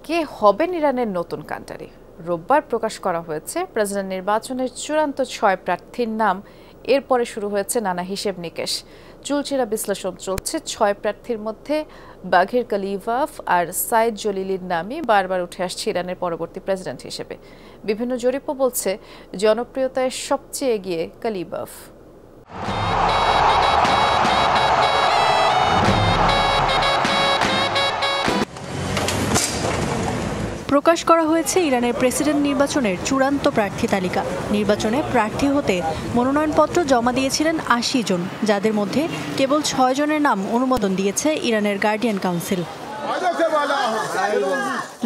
কে হবেন ইরানের নতুন কান্ডারি? রোববার প্রকাশ করা হয়েছে প্রেসিডেন্ট নির্বাচনের চূড়ান্ত ৬ প্রার্থীর নাম। এরপরে শুরু হয়েছে নানা হিসেব নিকেশ। চুলচেরা বিশ্লেষণ চলছে। ৬ প্রার্থীর মধ্যে বাঘের কালিবাফ আর সাইদ জলিলির নামই বারবার উঠে আসছে ইরানের পরবর্তী প্রেসিডেন্ট হিসেবে। বিভিন্ন জরিপও বলছে জনপ্রিয়তায় সবচেয়ে এগিয়ে কালিবাফ। প্রকাশ করা হয়েছে ইরানের প্রেসিডেন্ট নির্বাচনের চূড়ান্ত প্রার্থী তালিকা। নির্বাচনে প্রার্থী হতে মনোনয়নপত্র জমা দিয়েছিলেন ৮০ জন, যাদের মধ্যে কেবল ৬ জনের নাম অনুমোদন দিয়েছে ইরানের গার্ডিয়ান কাউন্সিল।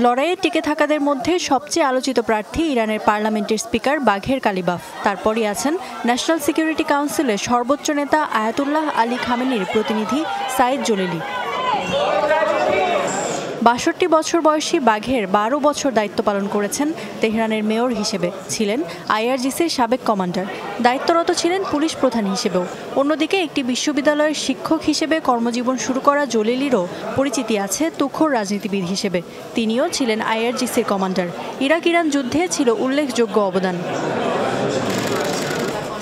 লড়াইয়ে টিকে থাকাদের মধ্যে সবচেয়ে আলোচিত প্রার্থী ইরানের পার্লামেন্টের স্পিকার বাঘের কালিবাফ। তারপরই আছেন ন্যাশনাল সিকিউরিটি কাউন্সিলের সর্বোচ্চ নেতা আয়াতুল্লাহ আলী খামেনির প্রতিনিধি সাইদ জলিলি। ৬২ বছর বয়সী বাঘের ১২ বছর দায়িত্ব পালন করেছেন তেহরানের মেয়র হিসেবে, ছিলেন আইআরজিসির সাবেক কমান্ডার, দায়িত্বরত ছিলেন পুলিশ প্রধান হিসেবেও। অন্যদিকে একটি বিশ্ববিদ্যালয়ের শিক্ষক হিসেবে কর্মজীবন শুরু করা জলিলিরও পরিচিতি আছে তুখোড় রাজনীতিবিদ হিসেবে। তিনিও ছিলেন আইআরজিসির কমান্ডার। ইরাক ইরান যুদ্ধে ছিল উল্লেখযোগ্য অবদান।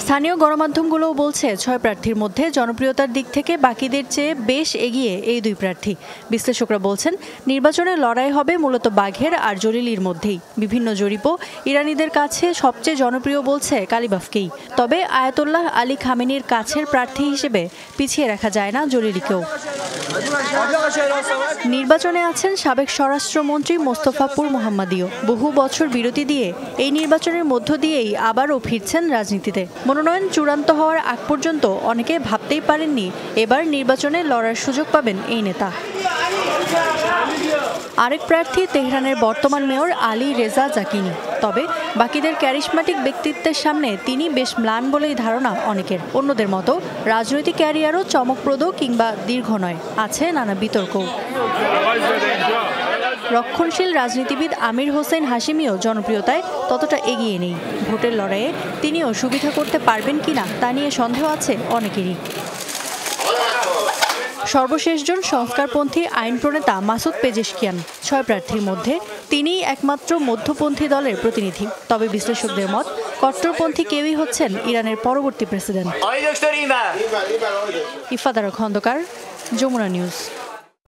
স্থানীয় গণমাধ্যমগুলোও বলছে ৬ প্রার্থীর মধ্যে জনপ্রিয়তার দিক থেকে বাকিদের চেয়ে বেশ এগিয়ে এই দুই প্রার্থী। বিশ্লেষকরা বলছেন নির্বাচনের লড়াই হবে মূলত বাঘের আর জলিলির মধ্যেই। বিভিন্ন জরিপও ইরানিদের কাছে সবচেয়ে জনপ্রিয় বলছে কালিবাফকেই। তবে আয়াতুল্লাহ আলী খামেনির কাছের প্রার্থী হিসেবে পিছিয়ে রাখা যায় না জলিলিকেও। নির্বাচনে আছেন সাবেক স্বরাষ্ট্রমন্ত্রী মোস্তফাপুর মোহাম্মদীও। বহু বছর বিরতি দিয়ে এই নির্বাচনের মধ্য দিয়েই আবারও ফিরছেন রাজনীতিতে। মনোনয়ন চূড়ান্ত হওয়ার আগ পর্যন্ত অনেকে ভাবতেই পারেননি এবার নির্বাচনে লড়ার সুযোগ পাবেন এই নেতা। আরেক প্রার্থী তেহরানের বর্তমান মেয়র আলী রেজা জাকিনি। তবে বাকিদের ক্যারিশম্যাটিক ব্যক্তিত্বের সামনে তিনি বেশ ম্লান বলেই ধারণা অনেকের। অন্যদের মতো রাজনৈতিক ক্যারিয়ারও চমকপ্রদ কিংবা দীর্ঘ নয়, আছে নানা বিতর্কও। রক্ষণশীল রাজনীতিবিদ আমির হোসেন হাশিমিও জনপ্রিয়তায় ততটা এগিয়ে নেই। ভোটের লড়াইয়ে তিনিও সুবিধা করতে পারবেন কিনা তা নিয়ে সন্দেহ আছে অনেকেরই। সর্বশেষজন সংস্কারপন্থী আইন প্রণেতা মাসুদ পেজেশকিয়ান। ৬ প্রার্থীর মধ্যে তিনিই একমাত্র মধ্যপন্থী দলের প্রতিনিধি। তবে বিশ্লেষকদের মত কট্টরপন্থী কেউই হচ্ছেন ইরানের পরবর্তী প্রেসিডেন্ট। ইফাদার খন্দকার, যমুনা নিউজ।